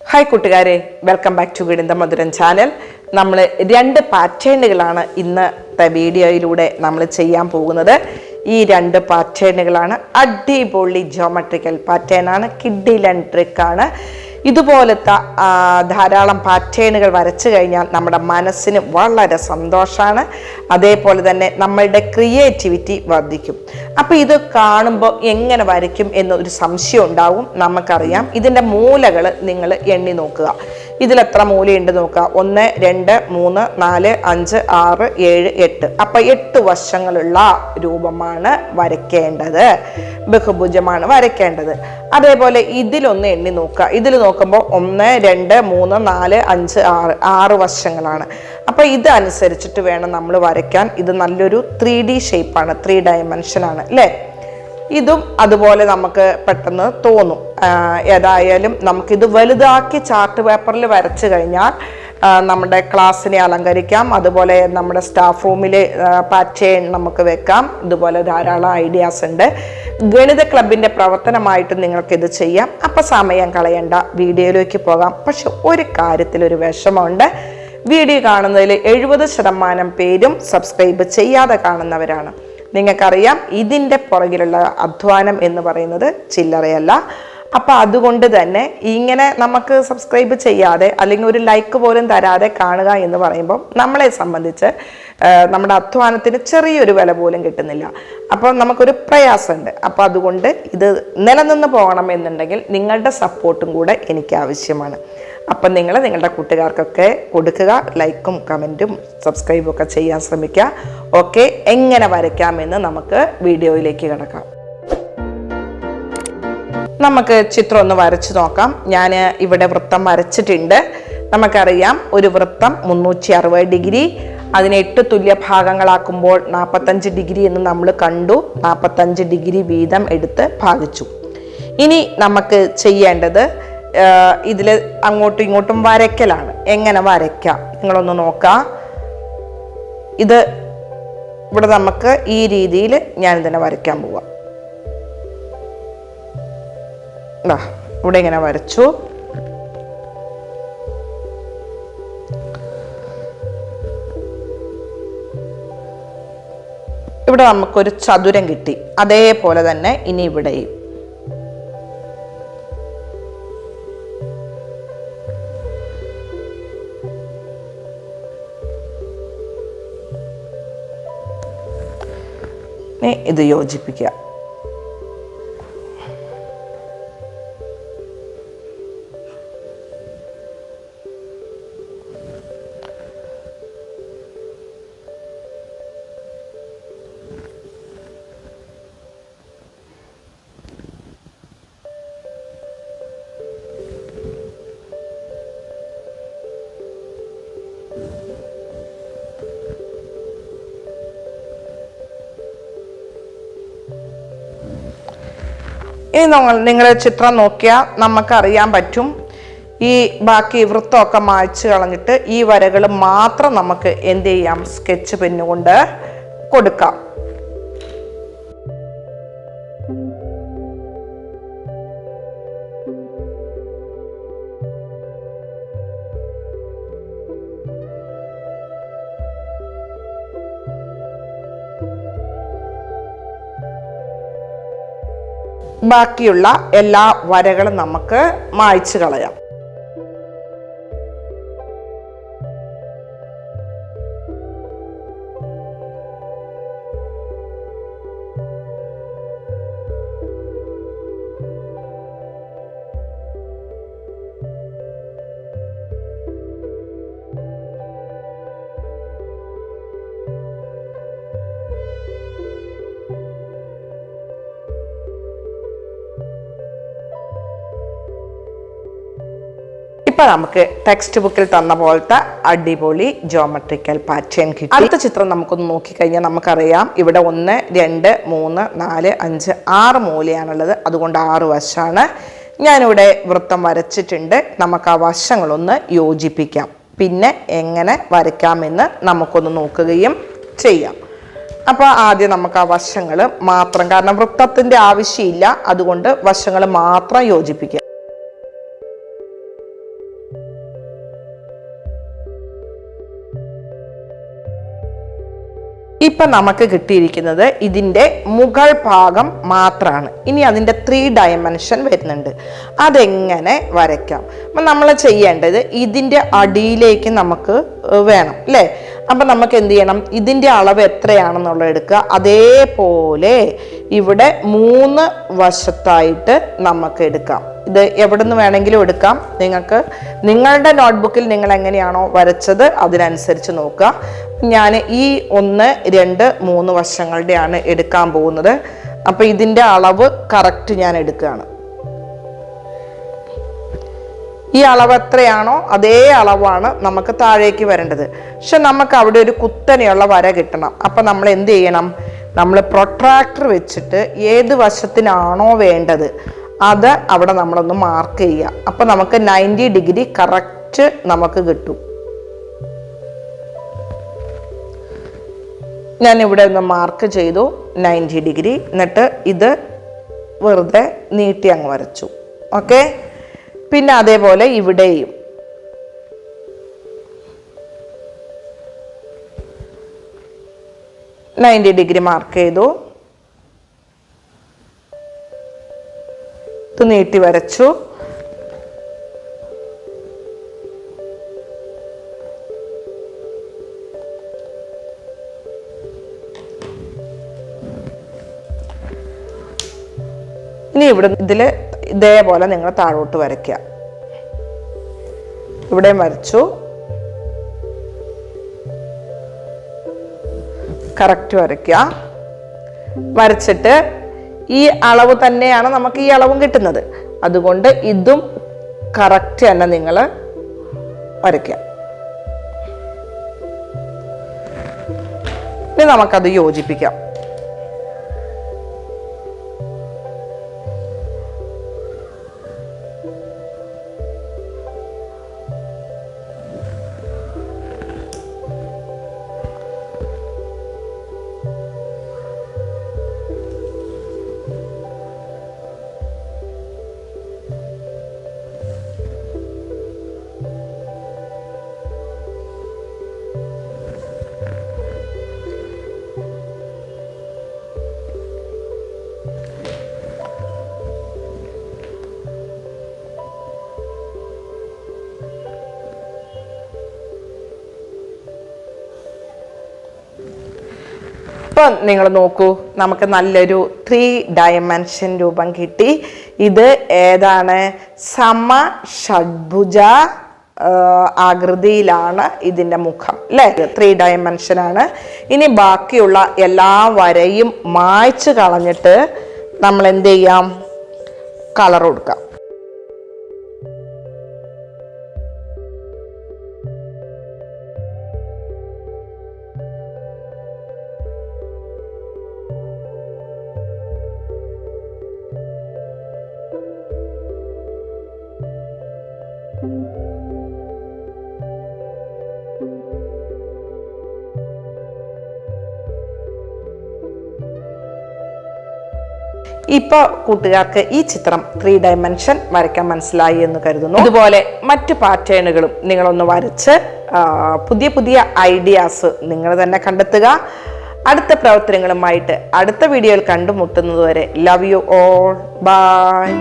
Hi കൂട്ടുകാരെ, welcome back to ഗണിത മധുരൻ channel. നമ്മൾ രണ്ട് പാറ്റേണുകളാണ് ഇന്നത്തെ വീഡിയോയിലൂടെ നമ്മൾ ചെയ്യാൻ പോകുന്നത്. ഈ രണ്ട് പാറ്റേണുകളാണ് അടിപൊളി ജോമെട്രിക്കൽ പാറ്റേൺ ആണ്, കിഡിലൻ ട്രിക്കാണ്. ഇതുപോലത്തെ ധാരാളം പാറ്റേണുകൾ വരച്ചു കഴിഞ്ഞാൽ നമ്മുടെ മനസ്സിന് വളരെ സന്തോഷമാണ്. അതേപോലെ തന്നെ നമ്മളുടെ ക്രിയേറ്റിവിറ്റി വർദ്ധിക്കും. അപ്പോൾ ഇത് കാണുമ്പോൾ എങ്ങനെ വരയ്ക്കും എന്നൊരു സംശയം ഉണ്ടാവും. നമുക്കറിയാം, ഇതിൻ്റെ മൂലകൾ നിങ്ങൾ എണ്ണി നോക്കുക. ഇതിലെത്ര മൂലയുണ്ട് നോക്കുക. 1, 2, 3, 4, 5, 6, 7, 8. അപ്പം 8 വശങ്ങളുള്ള രൂപമാണ് വരയ്ക്കേണ്ടത്, ബഹുഭുജമാണ് വരയ്ക്കേണ്ടത്. അതേപോലെ ഇതിലൊന്ന് എണ്ണി നോക്കുക. ഇതിൽ നോക്കുമ്പോൾ 1, 2, 3, 4, 5, 6 വശങ്ങളാണ്. അപ്പം ഇതനുസരിച്ചിട്ട് വേണം നമ്മൾ വരയ്ക്കാൻ. ഇത് നല്ലൊരു 3D ഷേപ്പാണ്, 3 ഡയമെൻഷനാണ് അല്ലേ. ഇതും അതുപോലെ നമുക്ക് പെട്ടെന്ന് തോന്നും. ഏതായാലും നമുക്കിത് വലുതാക്കി ചാർട്ട് പേപ്പറിൽ വരച്ചു കഴിഞ്ഞാൽ നമ്മുടെ ക്ലാസ്സിനെ അലങ്കരിക്കാം. അതുപോലെ നമ്മുടെ സ്റ്റാഫ് റൂമിൽ പാറ്റേൺ നമുക്ക് വെക്കാം. ഇതുപോലെ ധാരാളം ഐഡിയാസ് ഉണ്ട്. ഗണിത ക്ലബിൻ്റെ പ്രവർത്തനമായിട്ട് നിങ്ങൾക്കിത് ചെയ്യാം. അപ്പം സമയം കളയണ്ട, വീഡിയോയിലേക്ക് പോകാം. പക്ഷെ ഒരു കാര്യത്തിലൊരു വിഷമമുണ്ട്. വീഡിയോ കാണുന്നതിൽ 70% പേരും സബ്സ്ക്രൈബ് ചെയ്യാതെ കാണുന്നവരാണ്. നിങ്ങൾക്കറിയാം, ഇതിൻ്റെ പുറകിലുള്ള അധ്വാനം എന്ന് പറയുന്നത് ചില്ലറയല്ല. അപ്പം അതുകൊണ്ട് തന്നെ ഇങ്ങനെ നമുക്ക് സബ്സ്ക്രൈബ് ചെയ്യാതെ അല്ലെങ്കിൽ ഒരു ലൈക്ക് പോലും തരാതെ കാണുക എന്ന് പറയുമ്പോൾ നമ്മളെ സംബന്ധിച്ച് നമ്മുടെ അധ്വാനത്തിന് ചെറിയൊരു വില പോലും കിട്ടുന്നില്ല. അപ്പോൾ നമുക്കൊരു പ്രയാസമുണ്ട്. അപ്പോൾ അതുകൊണ്ട് ഇത് നിലനിന്ന് പോകണം എന്നുണ്ടെങ്കിൽ നിങ്ങളുടെ സപ്പോർട്ടും കൂടെ എനിക്ക് ആവശ്യമാണ്. അപ്പം നിങ്ങൾ നിങ്ങളുടെ കൂട്ടുകാർക്കൊക്കെ കൊടുക്കുക. ലൈക്കും കമൻറ്റും സബ്സ്ക്രൈബും ഒക്കെ ചെയ്യാൻ ശ്രമിക്കുക. ഓക്കെ, എങ്ങനെ വരയ്ക്കാമെന്ന് നമുക്ക് വീഡിയോയിലേക്ക് കിടക്കാം. നമുക്ക് ചിത്രം ഒന്ന് വരച്ച് നോക്കാം. ഞാൻ ഇവിടെ വൃത്തം വരച്ചിട്ടുണ്ട്. നമുക്കറിയാം, ഒരു വൃത്തം 360 ഡിഗ്രി, അതിനെ 8 തുല്യ ഭാഗങ്ങളാക്കുമ്പോൾ 45 ഡിഗ്രി എന്ന് നമ്മൾ കണ്ടു. 45 ഡിഗ്രി വീതം എടുത്ത് ഭാഗിച്ചു. ഇനി നമുക്ക് ചെയ്യേണ്ടത് ഇതിൽ അങ്ങോട്ടും ഇങ്ങോട്ടും വരയ്ക്കലാണ്. എങ്ങനെ വരയ്ക്കാം നിങ്ങളൊന്ന് നോക്കാം. ഇത് ഇവിടെ നമുക്ക് ഈ രീതിയിൽ ഞാനിതിനെ വരയ്ക്കാൻ പോവാം. ഇവിടെ ഇങ്ങനെ വരച്ചു. ഇവിടെ നമുക്കൊരു ചതുരം കിട്ടി. അതേപോലെ തന്നെ ഇനി ഇവിടെയും ഇത് യോജിപ്പിക്കുക. ഇനി നിങ്ങളുടെ ചിത്രം നോക്കിയാൽ നമുക്കറിയാൻ പറ്റും. ഈ ബാക്കി വൃത്തമൊക്കെ മായ്ച്ചു കളഞ്ഞിട്ട് ഈ വരകൾ മാത്രം നമുക്ക് എന്ത് ചെയ്യാം, സ്കെച്ച് പെന്നുകൊണ്ട് കൊടുക്കാം. ബാക്കിയുള്ള എല്ലാ വരകളും നമുക്ക് മായ്ച്ചു കളയാം. ഇപ്പം നമുക്ക് ടെക്സ്റ്റ് ബുക്കിൽ തന്ന പോലത്തെ അടിപൊളി ജോമെട്രിക്കൽ പാറ്റേൺ കിട്ടി. അടുത്ത ചിത്രം നമുക്കൊന്ന് നോക്കിക്കഴിഞ്ഞാൽ നമുക്കറിയാം, ഇവിടെ 1, 2, 3, 4, 5, 6 മൂലയാണുള്ളത്. അതുകൊണ്ട് 6 വശമാണ്. ഞാനിവിടെ വൃത്തം വരച്ചിട്ടുണ്ട്. നമുക്ക് ആ വശങ്ങളൊന്ന് യോജിപ്പിക്കാം. പിന്നെ എങ്ങനെ വരയ്ക്കാമെന്ന് നമുക്കൊന്ന് നോക്കുകയും ചെയ്യാം. അപ്പോൾ ആദ്യം നമുക്ക് ആ വശങ്ങൾ മാത്രം, കാരണം വൃത്തത്തിൻ്റെ ആവശ്യമില്ല, അതുകൊണ്ട് വശങ്ങൾ മാത്രം യോജിപ്പിക്കാം. ഇപ്പം നമുക്ക് കിട്ടിയിരിക്കുന്നത് ഇതിൻ്റെ മുകൾ ഭാഗം മാത്രമാണ്. ഇനി അതിൻ്റെ 3 ഡയമെൻഷൻ വരുന്നുണ്ട്. അതെങ്ങനെ വരയ്ക്കാം? അപ്പം നമ്മൾ ചെയ്യേണ്ടത് ഇതിൻ്റെ അടിയിലേക്ക് നമുക്ക് വേണം അല്ലേ? അപ്പം നമുക്ക് എന്ത് ചെയ്യണം? ഇതിൻ്റെ അളവ് എത്രയാണെന്നുള്ളത് എടുക്കുക. അതേപോലെ ഇവിടെ 3 വശത്തായിട്ട് നമുക്ക് എടുക്കാം. ഇത് എവിടെ നിന്ന് വേണമെങ്കിലും എടുക്കാം. നിങ്ങൾക്ക് നിങ്ങളുടെ നോട്ട്ബുക്കിൽ നിങ്ങൾ എങ്ങനെയാണോ വരച്ചത് അതിനനുസരിച്ച് നോക്കുക. ഞാൻ ഈ 1, 2, 3 വശങ്ങളുടെയാണ് എടുക്കാൻ പോകുന്നത്. അപ്പം ഇതിൻ്റെ അളവ് കറക്റ്റ് ഞാൻ എടുക്കുകയാണ്. ഈ അളവ് എത്രയാണോ അതേ അളവാണ് നമുക്ക് താഴേക്ക് വരേണ്ടത്. പക്ഷെ നമുക്ക് അവിടെ ഒരു കുത്തനെയുള്ള വര കിട്ടണം. അപ്പം നമ്മൾ എന്ത് ചെയ്യണം? നമ്മൾ പ്രൊട്രാക്ടർ വെച്ചിട്ട് ഏത് വശത്തിനാണോ വേണ്ടത് അത് അവിടെ നമ്മളൊന്ന് മാർക്ക് ചെയ്യുക. അപ്പം നമുക്ക് 90 ഡിഗ്രി കറക്റ്റ് നമുക്ക് കിട്ടും. ഞാൻ ഇവിടെ ഒന്ന് മാർക്ക് ചെയ്തു 90 ഡിഗ്രി. എന്നിട്ട് ഇത് വെറുതെ നീട്ടി അങ്ങ് വരച്ചു. ഓക്കെ. പിന്നെ അതേപോലെ ഇവിടെയും $90 ഡിഗ്രി മാർക്ക് ചെയ്തു. ഇത് നീട്ടി വരച്ചു. ഇനി ഇവിടെ ഇതിൽ ഇതേപോലെ നിങ്ങൾ താഴോട്ട് വരയ്ക്കുക. ഇവിടെയും വരച്ചു. കറക്റ്റ് വരയ്ക്കുക. വരച്ചിട്ട് ഈ അളവ് തന്നെയാണ് നമുക്ക് ഈ അളവും കിട്ടുന്നത്. അതുകൊണ്ട് ഇതും കറക്റ്റ് തന്നെ നിങ്ങൾ വരയ്ക്കുക. ഇനി നമുക്കത് യോജിപ്പിക്കാം. ഇപ്പം നിങ്ങൾ നോക്കൂ, നമുക്ക് നല്ലൊരു 3 ഡയമെൻഷൻ രൂപം കിട്ടി. ഇത് ഏതാണ്? സമഷഡ്ഭുജ ആകൃതിയിലാണ് ഇതിൻ്റെ മുഖം അല്ലേ? 3 ഡയമെൻഷനാണ്. ഇനി ബാക്കിയുള്ള എല്ലാ വരയും മായ്ച്ചു കളഞ്ഞിട്ട് നമ്മൾ എന്ത് ചെയ്യാം? കളർ കൊടുക്കാം. ഇപ്പോൾ കൂട്ടുകാർക്ക് ഈ ചിത്രം 3 ഡയമെൻഷൻ വരയ്ക്കാൻ മനസ്സിലായി എന്ന് കരുതുന്നു. ഇതുപോലെ മറ്റ് പാറ്റേണുകളും നിങ്ങളൊന്ന് വരച്ച് പുതിയ പുതിയ ഐഡിയാസ് നിങ്ങൾ തന്നെ കണ്ടെത്തുക. അടുത്ത പ്രവർത്തനങ്ങളുമായിട്ട് അടുത്ത വീഡിയോയിൽ കണ്ടുമുട്ടുന്നത് വരെ ലവ് യു ഓൾ. ബൈ.